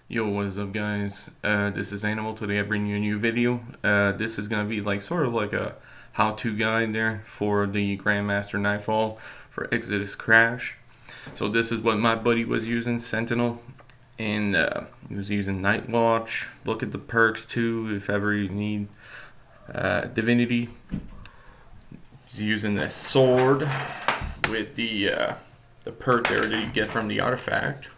Yo, what's up, guys? This is Animal. Today I bring you a new video. This is gonna be like sort of like a how-to guide there for the Grandmaster Nightfall for Exodus Crash. So this is what my buddy was using, Sentinel, and he was using Night Watch. Look at the perks too, if ever you need Divinity. He's using a sword with the perk there that you get from the artifact.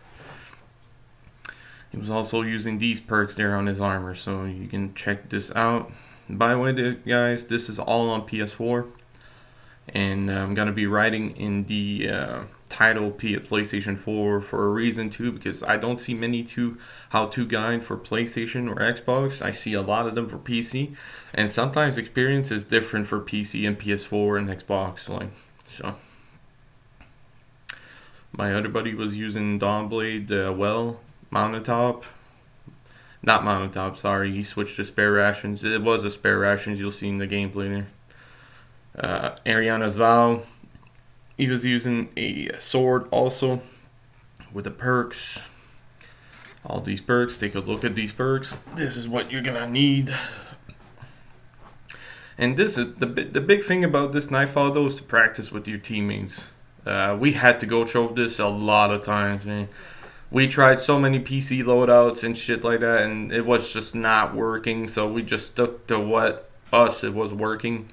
He was also using these perks there on his armor, so you can check this out. By the way, guys, this is all on PS4, and I'm gonna be writing in the title PlayStation 4 for a reason too, because I don't see many how-to guide for PlayStation or Xbox. I see a lot of them for PC, and sometimes experience is different for PC and PS4 and Xbox. So. My other buddy was using Dawnblade, not mountaintop, sorry, he switched to spare rations. It was a spare rations, you'll see in the gameplay there. Ariana's Vow, he was using a sword also with the perks. All these perks, take a look at these perks. This is what you're gonna need. And this is the big thing about this Nightfall though, is to practice with your teammates. We had to go through this a lot of times, man. We tried so many PC loadouts and shit like that, and it was just not working, so we just stuck to what it was working.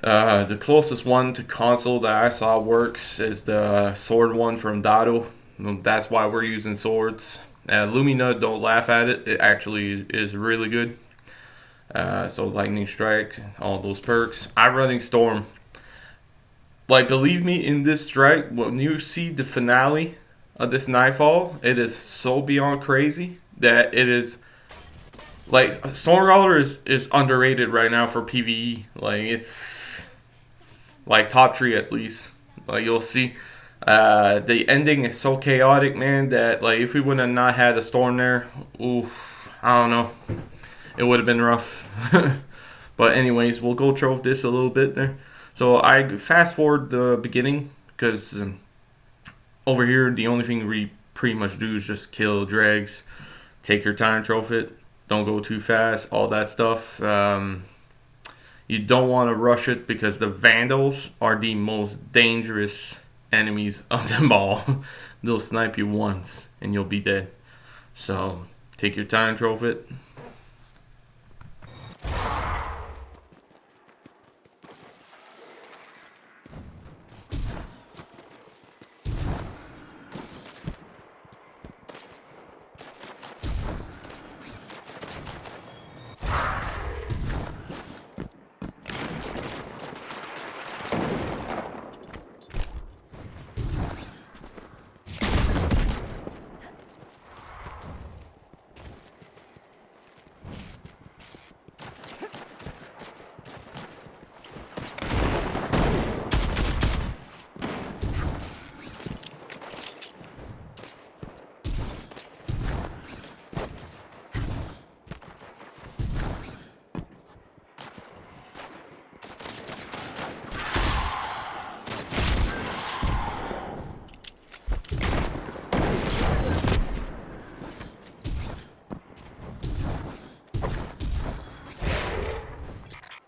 The closest one to console that I saw works is the sword one from Dado. That's why we're using swords. Lumina, don't laugh at it. It actually is really good. So Lightning Strike, all those perks. I'm running Storm. Like, believe me, in this strike, when you see the finale of this Nightfall, it is so beyond crazy that it is like Stormcaller is underrated right now for PvE. Like, it's like top 3 at least. Like, you'll see the ending is so chaotic, man, that like if we would have not had a storm there, ooh, I don't know, it would have been rough. But anyways, we'll go through this a little bit there. So I fast forward the beginning because over here the only thing we pretty much do is just kill dregs, take your time, trophy it, don't go too fast, all that stuff. You don't want to rush it because the Vandals are the most dangerous enemies of them all. They'll snipe you once and you'll be dead. So take your time, trophy it.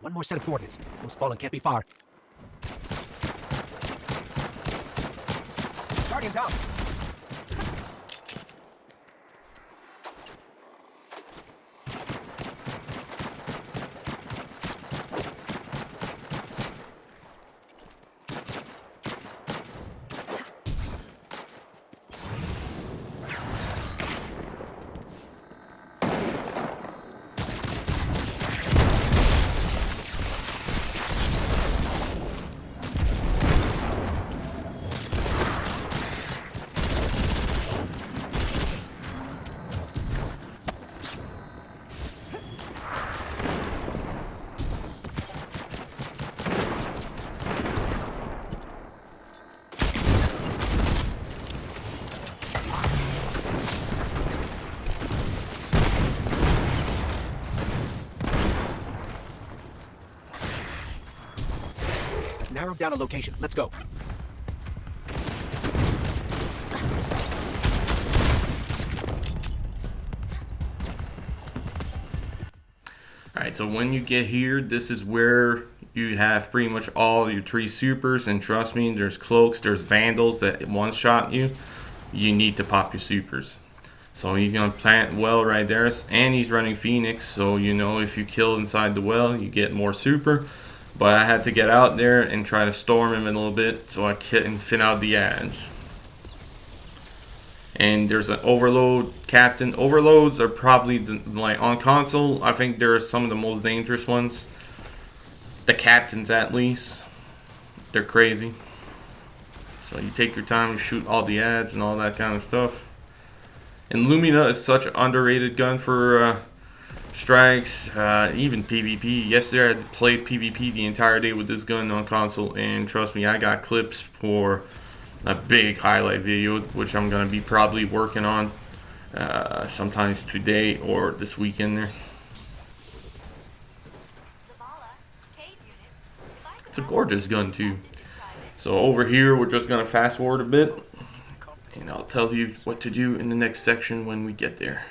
One more set of coordinates. Those fallen can't be far. Guardian down! Narrow down a location. Let's go. Alright, so when you get here, this is where you have pretty much all your 3 supers, and trust me, there's cloaks, there's vandals that one-shot you. You need to pop your supers. So he's gonna plant well right there, and he's running Phoenix, so you know if you kill inside the well, you get more super. But I had to get out there and try to storm him a little bit so I can fin out the ads. And there's an overload captain. Overloads are probably like on console, I think they're some of the most dangerous ones. The captains, at least, they're crazy. So you take your time to shoot all the ads and all that kind of stuff. And Lumina is such an underrated gun for strikes, even PvP. Yesterday I played PvP the entire day with this gun on console, and trust me, I got clips for a big highlight video, which I'm going to be probably working on sometimes today or this weekend there. It's a gorgeous gun too. So over here we're just going to fast forward a bit, and I'll tell you what to do in the next section when we get there.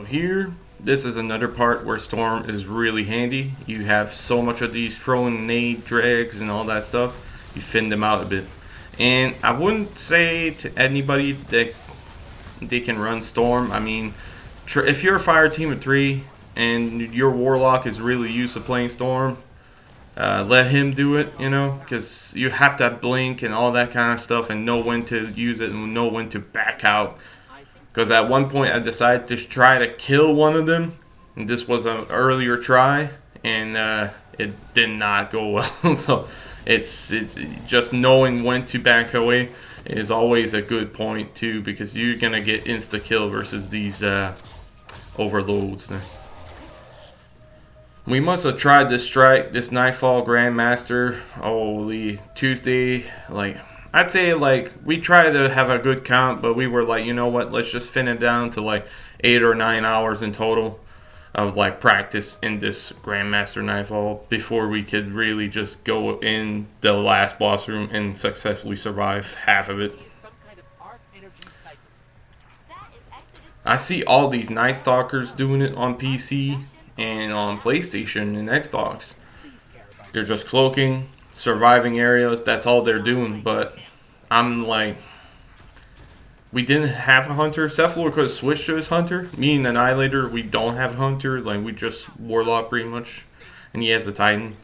Here, this is another part where Storm is really handy. You have so much of these throwing nade drags and all that stuff, you thin them out a bit. And I wouldn't say to anybody that they can run Storm. I mean, if you're a fire team of 3 and your Warlock is really used to playing Storm, let him do it, you know, because you have to blink and all that kind of stuff and know when to use it and know when to back out. Because at one point I decided to try to kill one of them, and this was an earlier try, and it did not go well. So it's just knowing when to back away is always a good point too, because you're gonna get insta kill versus these overloads. We must have tried this strike, this Nightfall Grandmaster, holy Tuesday, like. I'd say like we tried to have a good count, but we were like, you know what, let's just fin it down to like 8 or 9 hours in total of like practice in this Grandmaster Nightfall before we could really just go in the last boss room and successfully survive half of it. I see all these Night Stalkers doing it on PC and on PlayStation and Xbox. They're just cloaking, surviving areas, that's all they're doing. But I'm like, we didn't have a hunter. Cephalor could have switched to his hunter. Me and Annihilator, we don't have a hunter. Like, we just Warlock pretty much, and he has a Titan.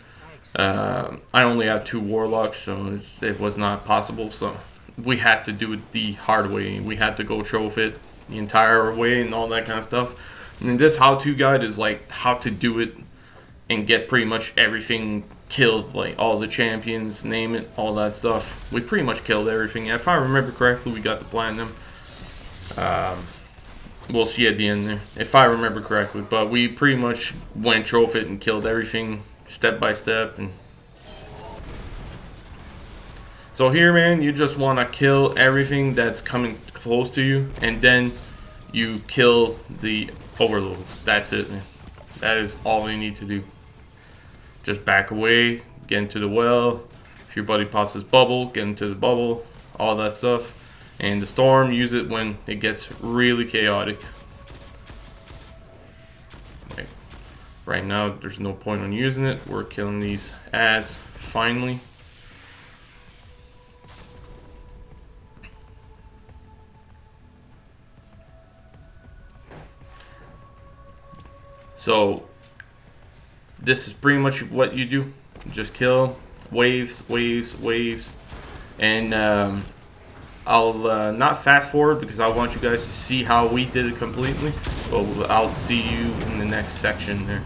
I only have 2 Warlocks, so it was not possible. So we had to do it the hard way. We had to go trophy it the entire way and all that kind of stuff. I mean, this how-to guide is like how to do it and get pretty much everything killed, like all the champions, name it, all that stuff. We pretty much killed everything. If I remember correctly, we got the platinum. We'll see at the end there, if I remember correctly. But we pretty much went trophy it and killed everything step by step. And so here, man, you just want to kill everything that's coming close to you, and then you kill the overloads. That's it, man. That is all you need to do. Just back away, get into the well. If your buddy pops his bubble, get into the bubble, all that stuff. And the storm, use it when it gets really chaotic. Right now, there's no point on using it. We're killing these ads finally. So this is pretty much what you do. Just kill waves, waves, waves, and I'll not fast forward because I want you guys to see how we did it completely. But I'll see you in the next section there.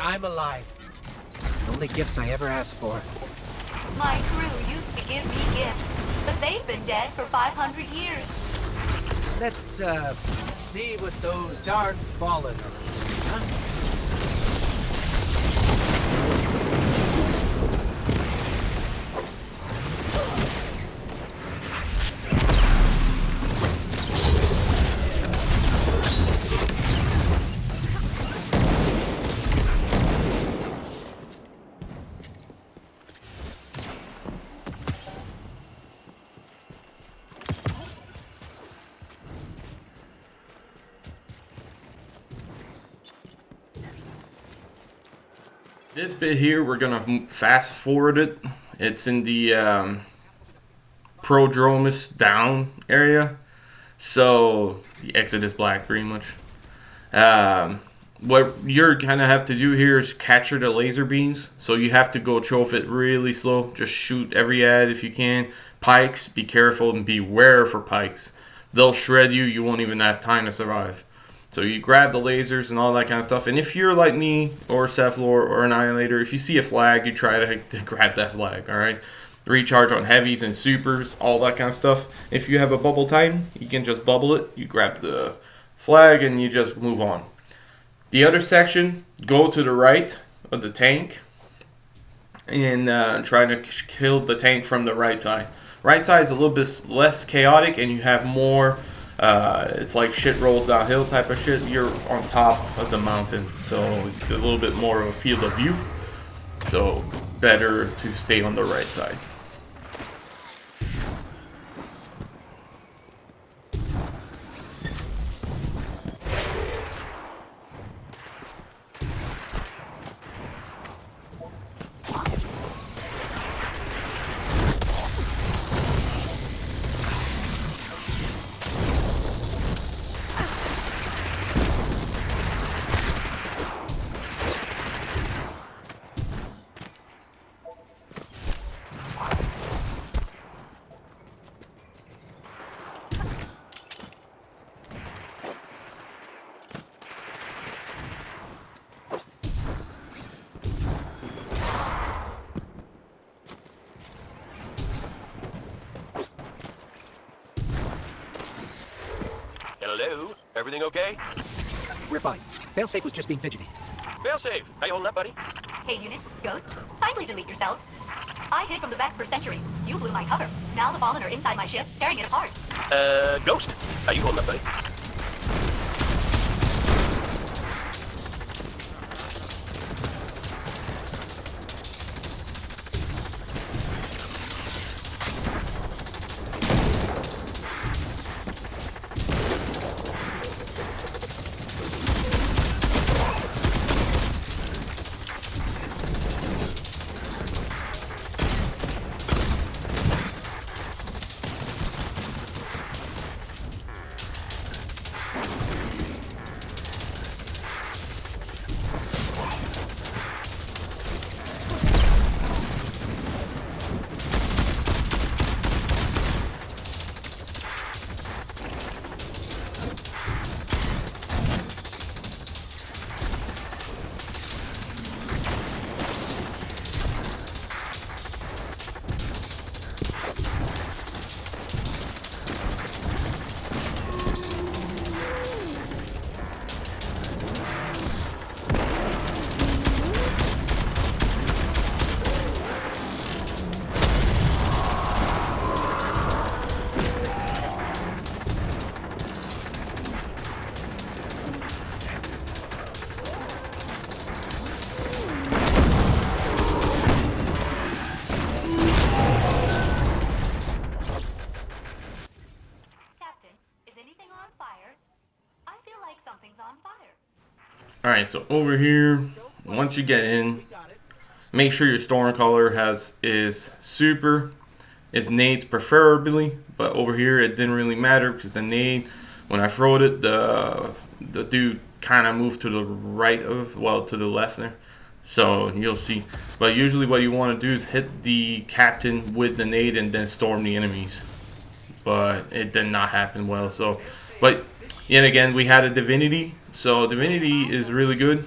I'm alive. The only gifts I ever asked for. My crew used to give me gifts, but they've been dead for 500 years. Let's, see what those darn fallen are doing, huh? This bit here, we're gonna fast forward it. It's in the Prodromus down area. So the exit is black pretty much. What you're gonna have to do here is capture the laser beams. So you have to go choke it really slow. Just shoot every ad if you can. Pikes, be careful and beware for pikes. They'll shred you. You won't even have time to survive. So you grab the lasers and all that kind of stuff. And if you're like me or Cephalor or Annihilator, if you see a flag, you try to grab that flag, alright? Recharge on heavies and supers, all that kind of stuff. If you have a bubble titan, you can just bubble it. You grab the flag and you just move on. The other section, go to the right of the tank and try to kill the tank from the right side. Right side is a little bit less chaotic and you have more... it's like shit rolls downhill type of shit. You're on top of the mountain, so a little bit more of a field of view. So better to stay on the right side. Hello? Everything okay? We're fine. Failsafe was just being fidgety. Failsafe. How you holding up, buddy? Hey, unit, Ghost, kindly delete yourselves. I hid from the Vex for centuries. You blew my cover. Now the Fallen are inside my ship, tearing it apart. Ghost. How you holding up, buddy? Alright, so over here, once you get in, make sure your Stormcaller is super, is nades preferably, but over here it didn't really matter because the nade, when I throwed it, the dude kind of moved to the right of, well, to the left there. So you'll see. But usually what you want to do is hit the captain with the nade and then storm the enemies. But it did not happen well. So, but yet again, we had a divinity. So divinity is really good.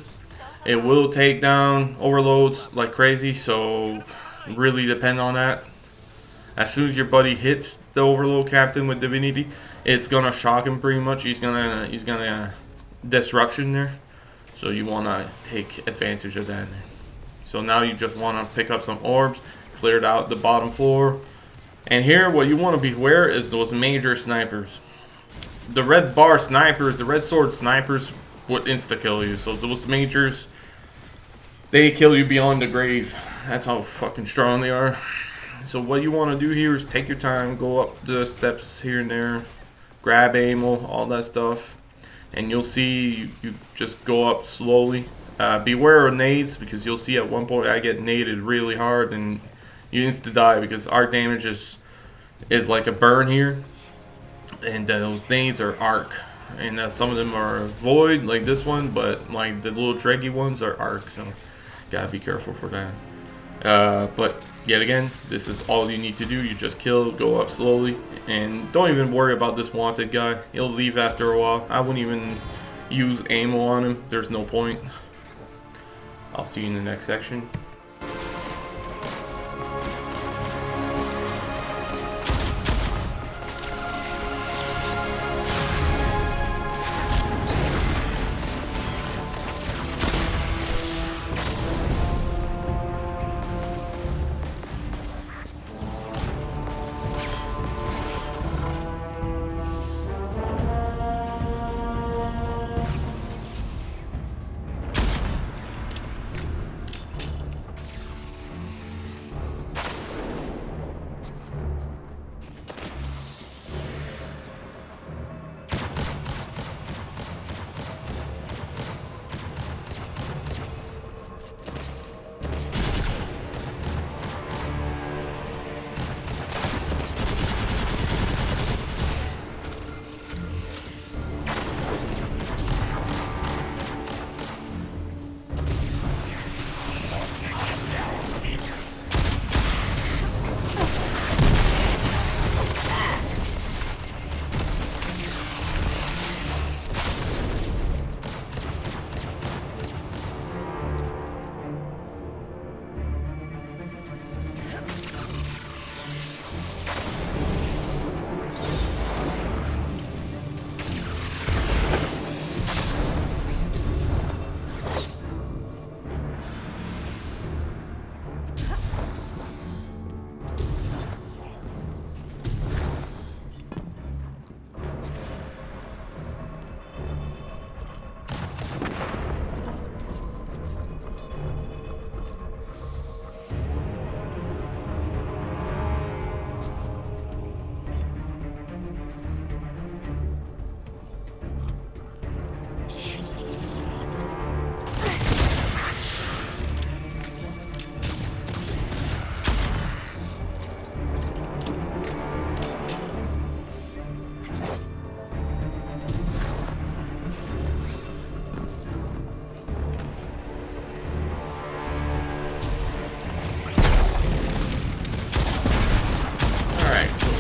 It will take down overloads like crazy, so really depend on that. As soon as your buddy hits the overload captain with divinity, it's gonna shock him pretty much. He's gonna disruption there. So you wanna take advantage of that. So now you just wanna pick up some orbs, cleared out the bottom floor. And here what you wanna beware is those major snipers. The red bar snipers, the red sword snipers would insta kill you. So those majors, they kill you beyond the grave. That's how fucking strong they are. So what you want to do here is take your time, go up the steps here and there, grab ammo, all that stuff, and you'll see you just go up slowly. Beware of nades, because you'll see at one point I get naded really hard and you insta die because arc damage is like a burn here, and those nades are arc, and some of them are void like this one, but like the little draggy ones are arc, so gotta be careful for that. But yet again, this is all you need to do. You just kill, go up slowly, and don't even worry about this wanted guy. He'll leave after a while. I wouldn't even use ammo on him. There's no point. I'll see you in the next section.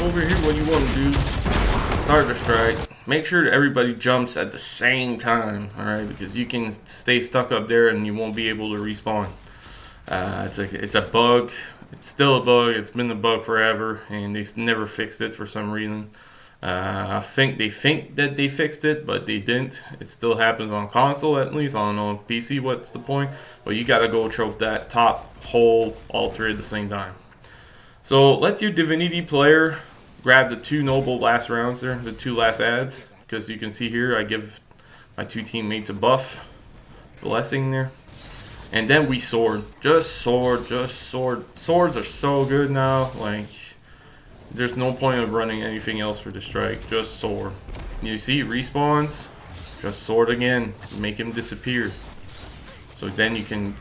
Over here, what you want to do, start the strike, make sure that everybody jumps at the same time, alright, because you can stay stuck up there and you won't be able to respawn. It's a bug, it's still a bug, it's been a bug forever, and they never fixed it for some reason. I think they think that they fixed it, but they didn't. It still happens on console, at least. I don't know on PC what's the point, but you gotta go choke that top whole all three at the same time. So let your divinity player grab the two noble last rounds there, the two last ads, because you can see here I give my two teammates a buff, blessing there, and then we sword, just sword. Swords are so good now, like there's no point of running anything else for the strike, just sword. You see respawns, just sword again, make him disappear, so then you can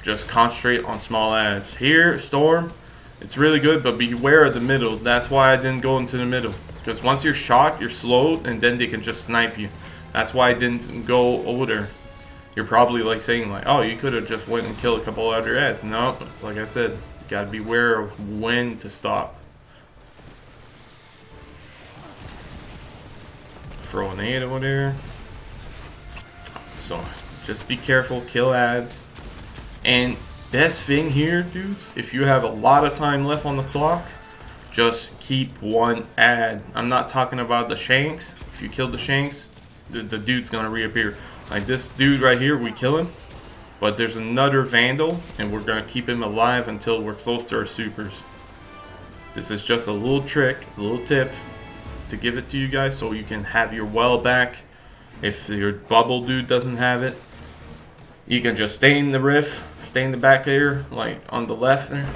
just concentrate on small ads. Here storm, it's really good, but beware of the middle. That's why I didn't go into the middle. Because once you're shot, you're slowed, and then they can just snipe you. That's why I didn't go over there. You're probably like saying like, oh, you could have just went and killed a couple other ads. No, it's like I said, you gotta beware of when to stop. Throw an 8 over there. So Just be careful, kill ads. And best thing here, dudes, if you have a lot of time left on the clock, just keep one ad. I'm not talking about the shanks. If you kill the shanks, the dude's gonna reappear. Like this dude right here, we kill him. But there's another vandal, and we're gonna keep him alive until we're close to our supers. This is just a little trick, a little tip to give it to you guys so you can have your well back. If your bubble dude doesn't have it, you can just stay in the rift, stay in the back there, like on the left there,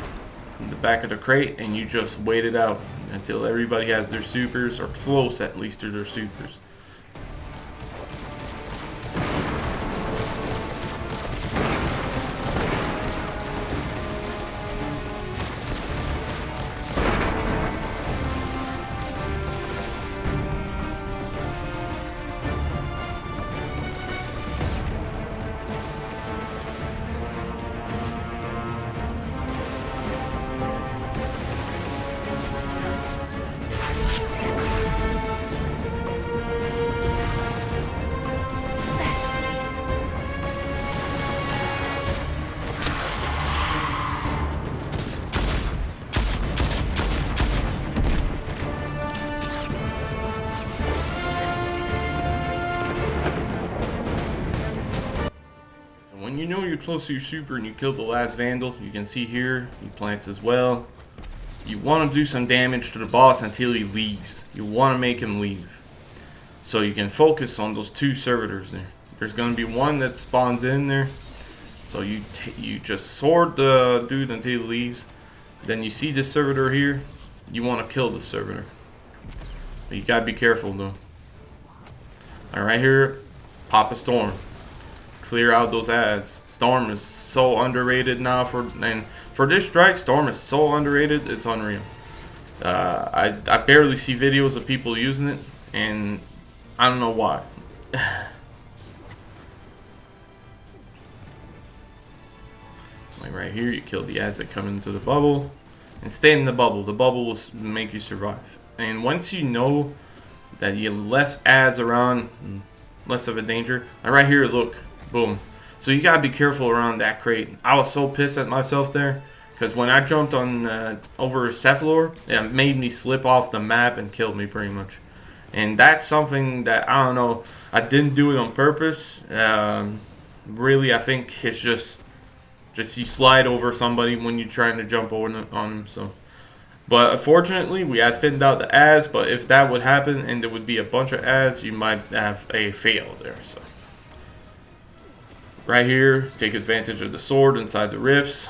in the back of the crate, and you just wait it out until everybody has their supers, or close at least to their supers. When you know you're close to your super and you kill the last vandal, you can see here, he plants as well. You want to do some damage to the boss until he leaves. You want to make him leave. So you can focus on those two servitors there. There's going to be one that spawns in there. So you just sword the dude until he leaves. Then you see this servitor here. You want to kill the servitor. But you got to be careful though. Alright, here, pop a storm. Clear out those ads. Storm is so underrated now for this strike. Storm is so underrated, it's unreal. I barely see videos of people using it, and I don't know why. Like right here, you kill the ads that come into the bubble, and stay in the bubble. The bubble will make you survive. And once you know that you have less ads around, less of a danger. Like right here, look. Boom. So you gotta be careful around that crate. I was so pissed at myself there because when I jumped on over Cephalor, it made me slip off the map and killed me pretty much. And that's something that I don't know. I didn't do it on purpose. Really, I think it's just you slide over somebody when you're trying to jump over on them. So, but unfortunately, we had thinned out the ads. But if that would happen and there would be a bunch of ads, you might have a fail there. So. Right here, take advantage of the sword inside the rifts.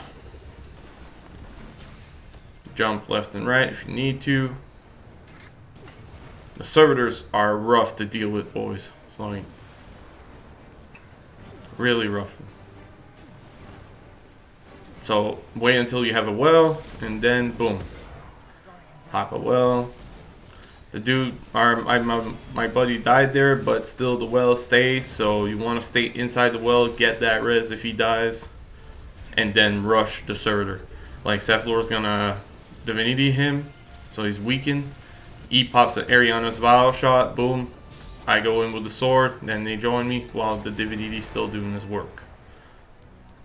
Jump left and right if you need to. The servitors are rough to deal with, boys. It's like really rough. So wait until you have a well, and then boom, pop a well. The dude, my buddy died there, but still the well stays. So you want to stay inside the well, get that res if he dies, and then rush the servitor. Like Cephalor's gonna divinity him, so he's weakened. He pops an Ariana's Vial shot, boom. I go in with the sword, then they join me while the divinity's still doing his work.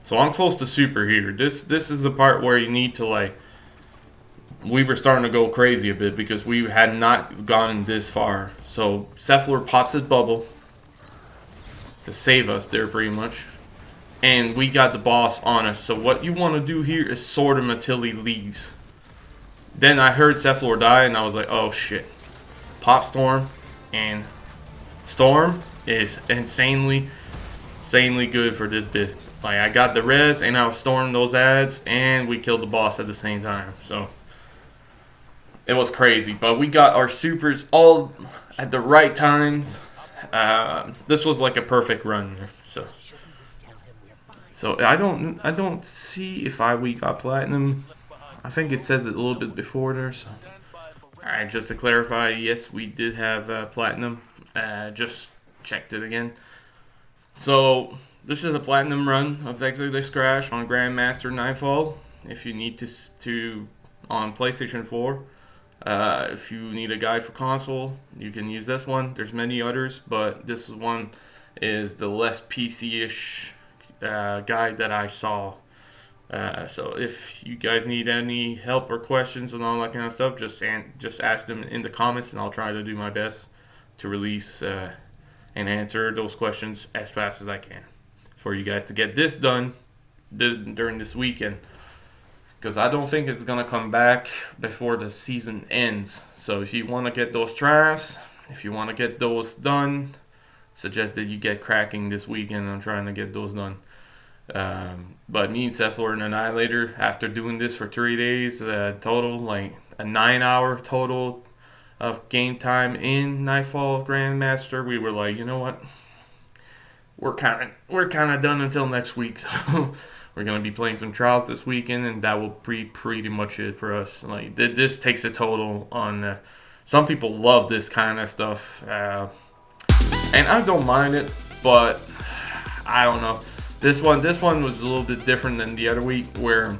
So I'm close to super here. This is the part where you need to like. We were starting to go crazy a bit because we had not gone this far. So Cephalor pops his bubble to save us there pretty much. And we got the boss on us. So what you want to do here is sword him until he leaves. Then I heard Cephalor die and I was like, oh shit. Pop Storm. And Storm is insanely good for this bit. Like I got the res and I was storming those ads and we killed the boss at the same time. So it was crazy, but we got our supers all at the right times. This was like a perfect run. So I don't see if we got platinum. I think it says it a little bit before there. So all right, just to clarify, yes, we did have platinum. Just checked it again. So this is a platinum run of Exodus Crash on Grandmaster Nightfall. If you need to on PlayStation 4. If you need a guide for console, you can use this one. There's many others, but this is one is the less PC-ish guide that I saw. So if you guys need any help or questions and all that kind of stuff, just ask them in the comments, and I'll try to do my best to release and answer those questions as fast as I can for you guys to get this done during this weekend. Because I don't think it's going to come back before the season ends. So if you want to get those drafts, if you want to get those done, suggest that you get cracking this weekend. I'm trying to get those done. But me and Seth were an annihilator after doing this for 3 days, total, like a 9-hour total of game time in Nightfall Grandmaster. We were like, you know what? We're kind of done until next week. So we're gonna be playing some trials this weekend, and that will be pretty much it for us. Like this takes a total on. Some people love this kind of stuff, and I don't mind it, but I don't know. This one was a little bit different than the other week, where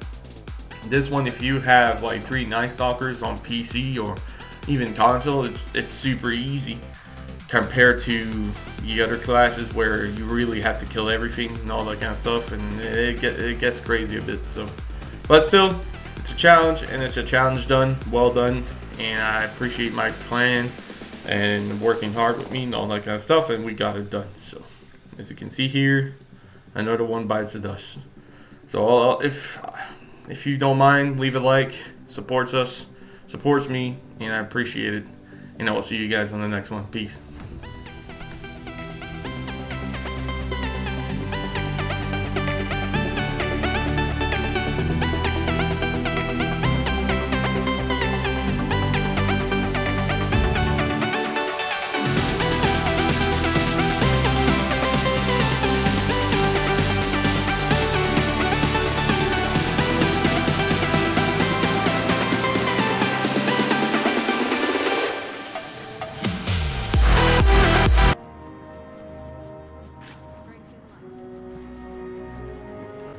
this one, if you have like 3 Night Stalkers on PC or even console, it's super easy compared to the other classes where you really have to kill everything and all that kind of stuff, and it gets crazy a bit. So, but still, it's a challenge, and it's a challenge well done, and I appreciate my plan and working hard with me and all that kind of stuff, and we got it done. So, as you can see here, another one bites the dust. So if you don't mind, leave a like. Supports me, and I appreciate it. And I will see you guys on the next one. Peace.